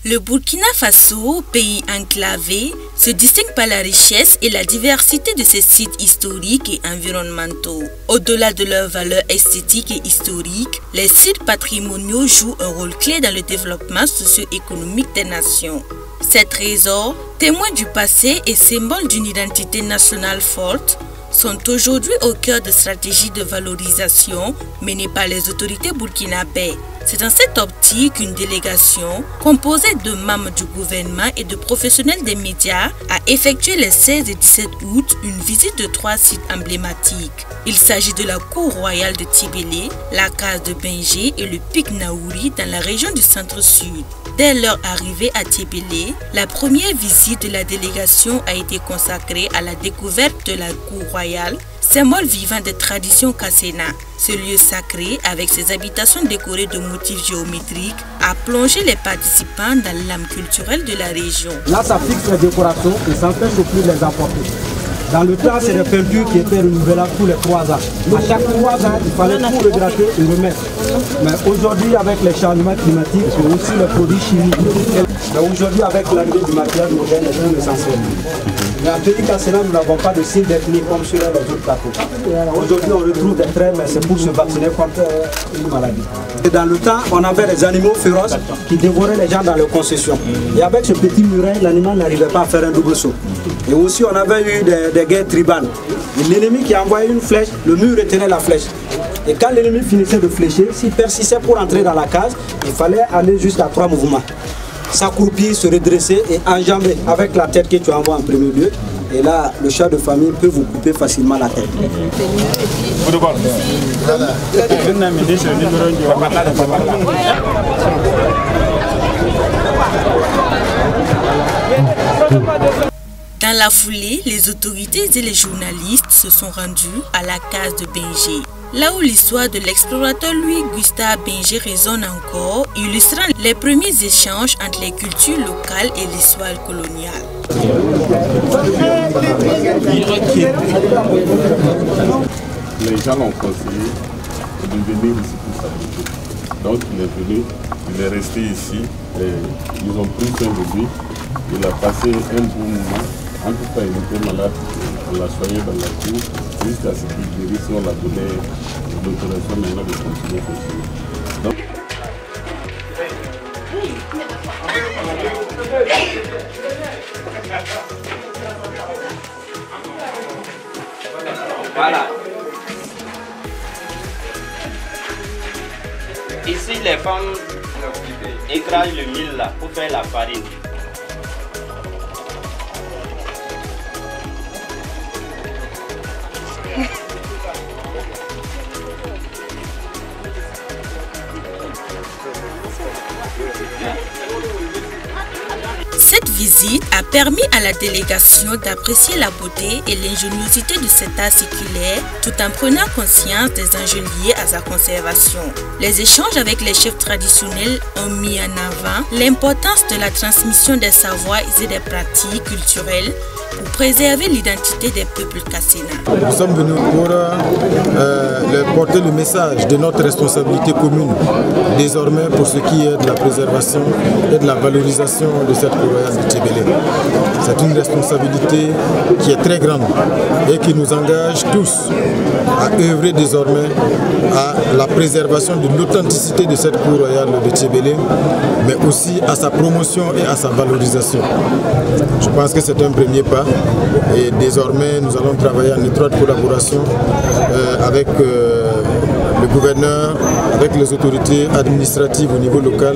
Le Burkina Faso, pays enclavé, se distingue par la richesse et la diversité de ses sites historiques et environnementaux. Au-delà de leurs valeurs esthétiques et historiques, les sites patrimoniaux jouent un rôle clé dans le développement socio-économique des nations. Ces trésors, témoins du passé et symboles d'une identité nationale forte, sont aujourd'hui au cœur de stratégies de valorisation menées par les autorités burkinabées. C'est dans cette optique qu'une délégation, composée de membres du gouvernement et de professionnels des médias, a effectué les 16 et 17 août une visite de 3 sites emblématiques. Il s'agit de la cour royale de Tibélé, la case de Bengé et le pic Naouri dans la région du centre-sud. Dès leur arrivée à Tibélé, la première visite de la délégation a été consacrée à la découverte de la cour royale, symbole vivant des traditions Kassena. Ce lieu sacré, avec ses habitations décorées de motifs géométriques, a plongé les participants dans l'âme culturelle de la région. Là, ça fixe les décorations et ça empêche au plus de les emporter. Dans le temps, c'est des peintures qui étaient renouvelables tous les 3 ans. À chaque 3 ans, il fallait tout regratter et remettre. Mais aujourd'hui, avec les changements climatiques, c'est aussi les produits chimiques. Mais aujourd'hui, avec l'arrivée du matériel moderne, c'est tout essentiel. Mais en pays Kassena, nous n'avons pas de signe d'ethnie comme sur les autres plateaux. Aujourd'hui, on retrouve des traits, mais c'est pour se vacciner contre une maladie. Et dans le temps, on avait des animaux féroces qui dévoraient les gens dans leurs concessions. Et avec ce petit muret, l'animal n'arrivait pas à faire un double saut. Et aussi, on avait eu des guerres tribales. L'ennemi qui envoyait une flèche, le mur retenait la flèche. Et quand l'ennemi finissait de flécher, s'il persistait pour entrer dans la case, il fallait aller jusqu'à 3 mouvements. S'accroupir, se redresser et enjamber avec la tête que tu envoies en premier lieu. Et là, le chat de famille peut vous couper facilement la tête. Dans la foulée, les autorités et les journalistes se sont rendus à la case de Bengé, là où l'histoire de l'explorateur Louis-Gustave Bengé résonne encore, illustrant les premiers échanges entre les cultures locales et l'histoire coloniale. Les gens l'ont conseillé de venir ici pour s'habiter. Donc il est venu, il est resté ici, et ils ont pris soin de lui. Il a passé un bon moment. En tout cas, il était malade, on l'a soigné dans la cour, jusqu'à ce qu'il guérisse, on l'a donné l'autorisation maintenant de continuer à continuer. Donc... Voilà. Ici, les femmes écrasent le mil là pour faire la farine. Cette visite a permis à la délégation d'apprécier la beauté et l'ingéniosité de cet art séculaire tout en prenant conscience des enjeux liés à sa conservation. Les échanges avec les chefs traditionnels ont mis en avant l'importance de la transmission des savoirs et des pratiques culturelles pour préserver l'identité des peuples Kassena. Nous sommes venus pour porter le message de notre responsabilité commune, désormais pour ce qui est de la préservation et de la valorisation de cette cour royale de Tibélé. C'est une responsabilité qui est très grande et qui nous engage tous à œuvrer désormais à la préservation de l'authenticité de cette cour royale de Tibélé, mais aussi à sa promotion et à sa valorisation. Je pense que c'est un premier pas. Et désormais, nous allons travailler en étroite collaboration avec le gouverneur, avec les autorités administratives au niveau local,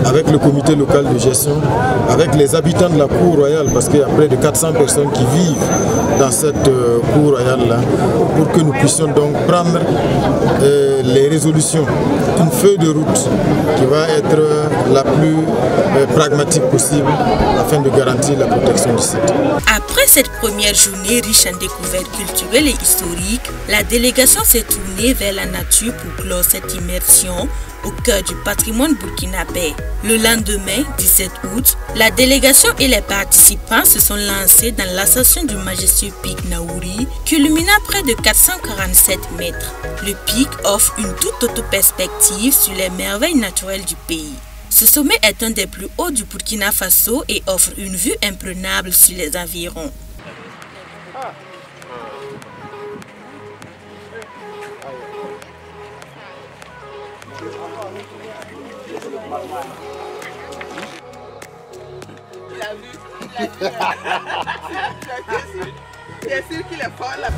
avec le comité local de gestion, avec les habitants de la cour royale, parce qu'il y a près de 400 personnes qui vivent dans cette cour royale-là, pour que nous puissions donc prendre les résolutions, une feuille de route qui va être la plus pragmatique possible afin de garantir la protection du site. Après cette première journée riche en découvertes culturelles et historiques, la délégation s'est tournée vers la nature pour clore cette immersion au cœur du patrimoine burkinabé. Le lendemain, 17 août, la délégation et les participants se sont lancés dans l'ascension du majestueux pic Naouri, culminant près de 447 mètres. Le pic offre une toute autre perspective sur les merveilles naturelles du pays. Ce sommet est un des plus hauts du Burkina Faso et offre une vue imprenable sur les environs. Bien sûr qu'il est fort là.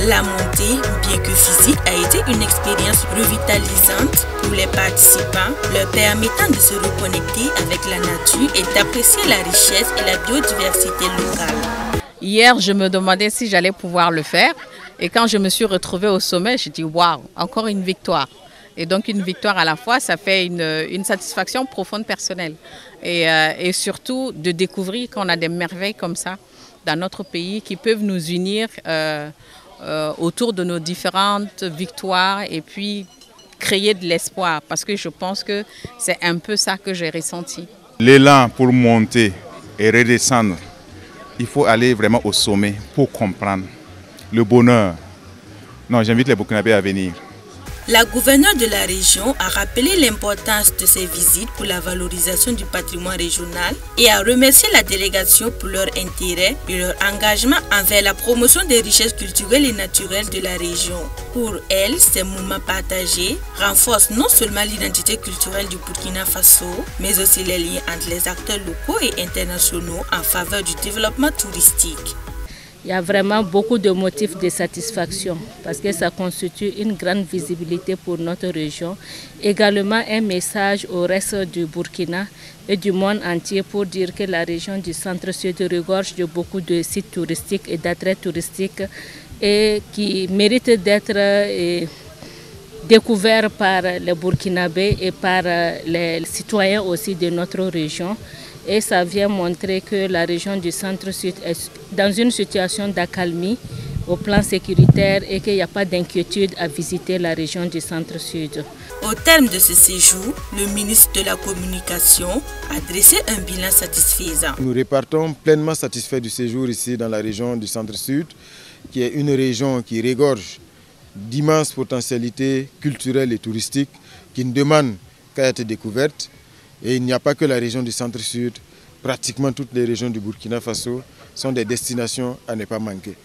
La montée, bien que physique, a été une expérience revitalisante pour les participants, leur permettant de se reconnecter avec la nature et d'apprécier la richesse et la biodiversité locale. Hier, je me demandais si j'allais pouvoir le faire. Et quand je me suis retrouvée au sommet, j'ai dit waouh, encore une victoire. Et donc une victoire à la fois, ça fait une satisfaction profonde personnelle. Et surtout de découvrir qu'on a des merveilles comme ça dans notre pays qui peuvent nous unir autour de nos différentes victoires et puis créer de l'espoir. Parce que je pense que c'est un peu ça que j'ai ressenti. L'élan pour monter et redescendre, il faut aller vraiment au sommet pour comprendre le bonheur. Non, j'invite les Burkinabés à venir. La gouverneure de la région a rappelé l'importance de ces visites pour la valorisation du patrimoine régional et a remercié la délégation pour leur intérêt et leur engagement envers la promotion des richesses culturelles et naturelles de la région. Pour elle, ces moments partagés renforcent non seulement l'identité culturelle du Burkina Faso, mais aussi les liens entre les acteurs locaux et internationaux en faveur du développement touristique. Il y a vraiment beaucoup de motifs de satisfaction parce que ça constitue une grande visibilité pour notre région. Également un message au reste du Burkina et du monde entier pour dire que la région du centre-sud regorge de beaucoup de sites touristiques et d'attraits touristiques et qui méritent d'être découverts par les Burkinabés et par les citoyens aussi de notre région. Et ça vient montrer que la région du centre-sud est dans une situation d'accalmie au plan sécuritaire et qu'il n'y a pas d'inquiétude à visiter la région du centre-sud. Au terme de ce séjour, le ministre de la Communication a dressé un bilan satisfaisant. Nous repartons pleinement satisfaits du séjour ici dans la région du centre-sud, qui est une région qui regorge d'immenses potentialités culturelles et touristiques qui ne demandent qu'à être découvertes. Et il n'y a pas que la région du centre-sud, pratiquement toutes les régions du Burkina Faso sont des destinations à ne pas manquer.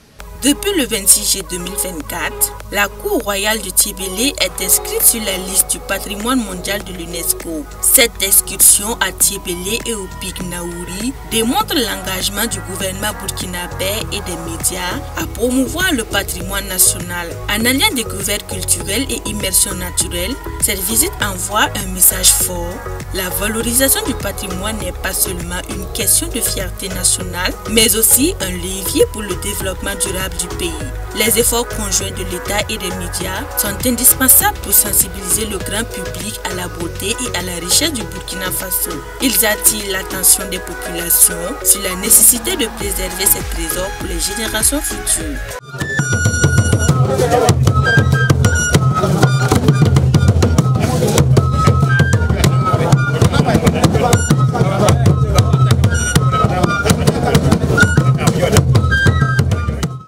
Depuis le 26 juillet 2024, la cour royale de Tchébélé est inscrite sur la liste du patrimoine mondial de l'UNESCO. Cette excursion à Tchébélé et au pic Naouri démontre l'engagement du gouvernement burkinabé et des médias à promouvoir le patrimoine national. En alliant découverte culturelle et immersion naturelle, cette visite envoie un message fort. La valorisation du patrimoine n'est pas seulement une question de fierté nationale, mais aussi un levier pour le développement durable du pays. Les efforts conjoints de l'État et des médias sont indispensables pour sensibiliser le grand public à la beauté et à la richesse du Burkina Faso. Ils attirent l'attention des populations sur la nécessité de préserver ces trésors pour les générations futures.